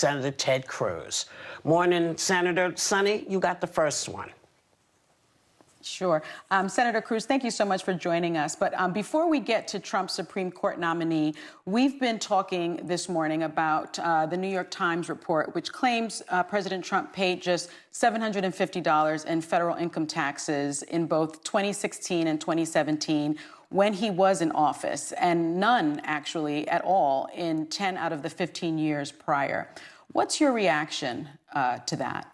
Senator Ted Cruz. Morning, Senator. Sonny, you got the first one. Sure. Senator Cruz, thank you so much for joining us. But before we get to Trump's Supreme Court nominee, we've been talking this morning about the New York Times report, which claims President Trump paid just $750 in federal income taxes in both 2016 and 2017 when he was in office, and none actually at all in 10 out of the 15 years prior. What's your reaction to that?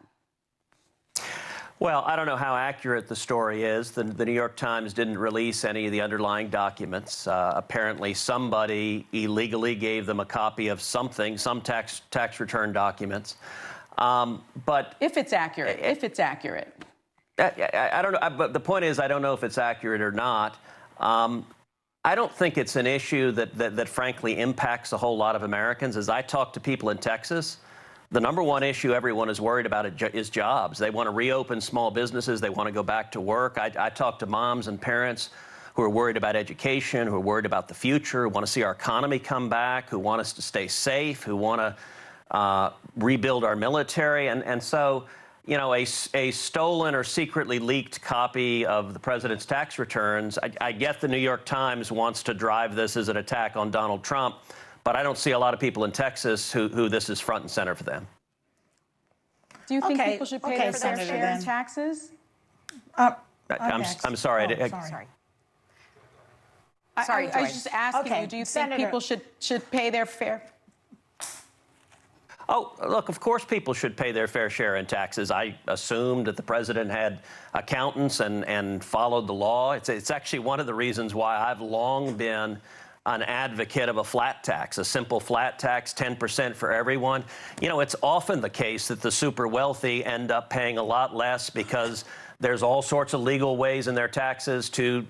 Well, I don't know how accurate the story is. The New York Times didn't release any of the underlying documents. Apparently, somebody illegally gave them a copy of something, some tax return documents. But if it's accurate, I don't know. But the point is, I don't know if it's accurate or not. I don't think it's an issue that frankly impacts a whole lot of Americans. As I talk to people in Texas, the number one issue everyone is worried about is jobs. They want to reopen small businesses. They want to go back to work. I talk to moms and parents who are worried about education, who are worried about the future, who want to see our economy come back, who want us to stay safe, who want to rebuild our military. And so, you know, a stolen or secretly leaked copy of the president's tax returns, I get the New York Times wants to drive this as an attack on Donald Trump, but I don't see a lot of people in Texas who this is front and center for them. Do you think people should pay their fair share in taxes? I'm sorry. Sorry. I was just asking you, do you think people should pay their fair? Oh, look, of course people should pay their fair share in taxes. I assumed that the president had accountants and followed the law. It's actually one of the reasons why I've long been an advocate of a flat tax, a simple flat tax, 10% for everyone. You know, it's often the case that the super wealthy end up paying a lot less because there's all sorts of legal ways in their taxes to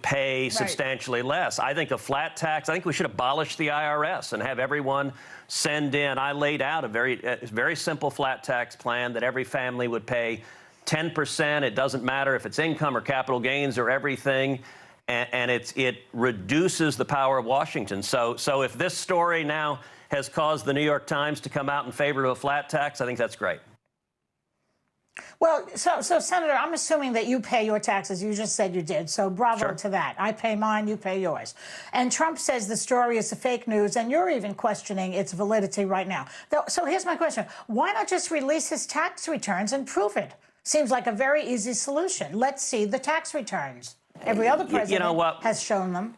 pay substantially less. I think a flat tax, I think we should abolish the IRS and have everyone send in. I laid out a very simple flat tax plan that every family would pay 10%. It doesn't matter if it's income or capital gains or everything. And it reduces the power of Washington. So if this story now has caused the New York Times to come out in favor of a flat tax, I think that's great. Well, so Senator, I'm assuming that you pay your taxes. You just said you did. So bravo to that. I pay mine, you pay yours. And Trump says the story is fake news, and you're even questioning its validity right now. So here's my question. Why not just release his tax returns and prove it? Seems like a very easy solution. Let's see the tax returns. Every other president has shown them.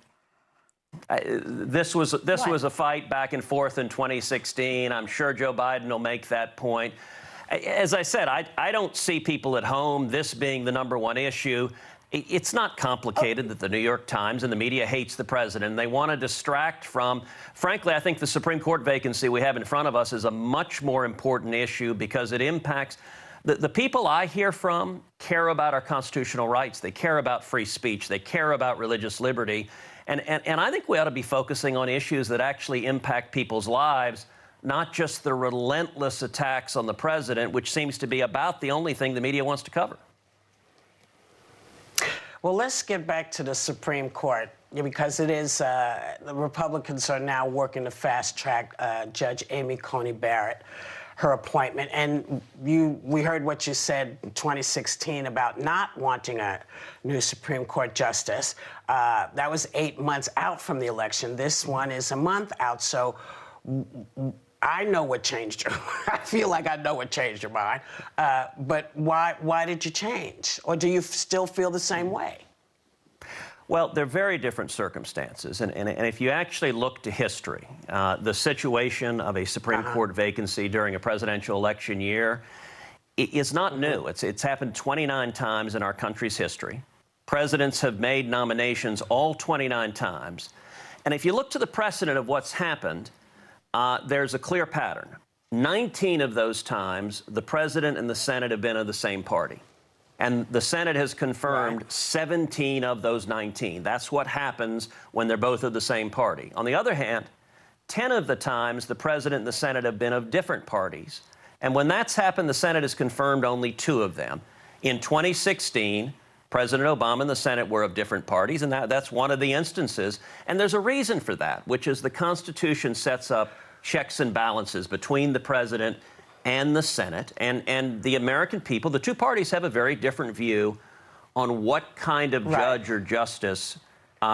This was a fight back and forth in 2016. I'm sure Joe Biden will make that point. As I said, I don't see people at home, this being the number one issue. It's not complicated that the New York Times and the media hates the president. They want to distract from, frankly, I think the Supreme Court vacancy we have in front of us is a much more important issue because it impacts. The people I hear from care about our constitutional rights. They care about free speech. They care about religious liberty. And I think we ought to be focusing on issues that actually impact people's lives, not just the relentless attacks on the president, which seems to be about the only thing the media wants to cover. Well, let's get back to the Supreme Court, because it is the Republicans are now working to fast-track Judge Amy Coney Barrett, her appointment. And we heard what you said in 2016 about not wanting a new Supreme Court justice. That was 8 months out from the election. This one is a month out. So I know what changed your I feel like I know what changed your mind. But why did you change? Or do you still feel the same way? Well, they're very different circumstances. And if you actually look to history, the situation of a Supreme Court vacancy during a presidential election year is not new. It's happened 29 times in our country's history. Presidents have made nominations all 29 times. And if you look to the precedent of what's happened, there's a clear pattern. 19 of those times, the president and the Senate have been of the same party. And the Senate has confirmed 17 of those 19. That's what happens when they're both of the same party. On the other hand, 10 of the times the president and the Senate have been of different parties. And when that's happened, the Senate has confirmed only 2 of them. In 2016, President Obama and the Senate were of different parties, and that's one of the instances. And there's a reason for that, which is the Constitution sets up checks and balances between the president and the Senate. And the American people, the two parties have a very different view on what kind of judge or justice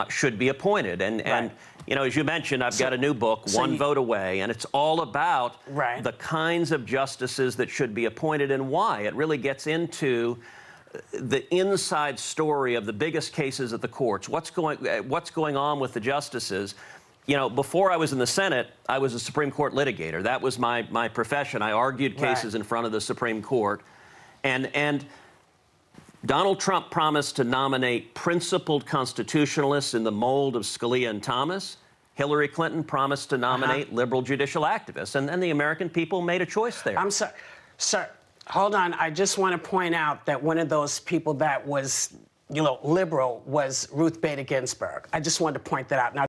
should be appointed. And you know, as you mentioned, I've got a new book, One Vote Away, and it's all about the kinds of justices that should be appointed and why. It really gets into the inside story of the biggest cases at the courts. What's going on with the justices? You know, before I was in the Senate, I was a Supreme Court litigator. That was my profession. I argued cases in front of the Supreme Court. And Donald Trump promised to nominate principled constitutionalists in the mold of Scalia and Thomas. Hillary Clinton promised to nominate liberal judicial activists. And then the American people made a choice there. I'm sorry. Sir, hold on. I just want to point out that one of those people that was, you know, liberal was Ruth Bader Ginsburg. I just wanted to point that out. Now,